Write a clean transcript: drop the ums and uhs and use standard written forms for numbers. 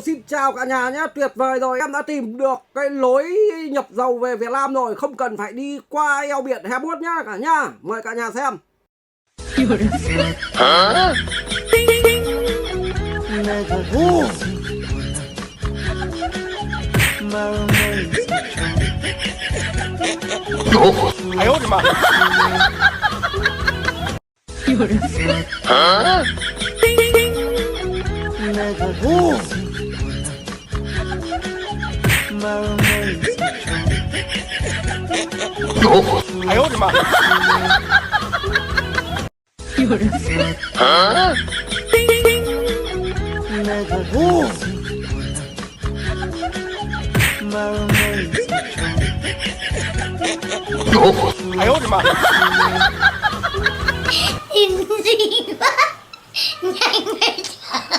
Xin chào cả nhà nhé, tuyệt vời rồi, em đã tìm được cái lối nhập dầu về Việt Nam rồi, không cần phải đi qua eo biển Hé Bốt nhá cả nhà. Mời cả nhà xem. Hả? Ai ôi mà. Hả? Ai ôi mà. Hả? Ai ôi mà. Im gì quá. Nhanh lên. Hả?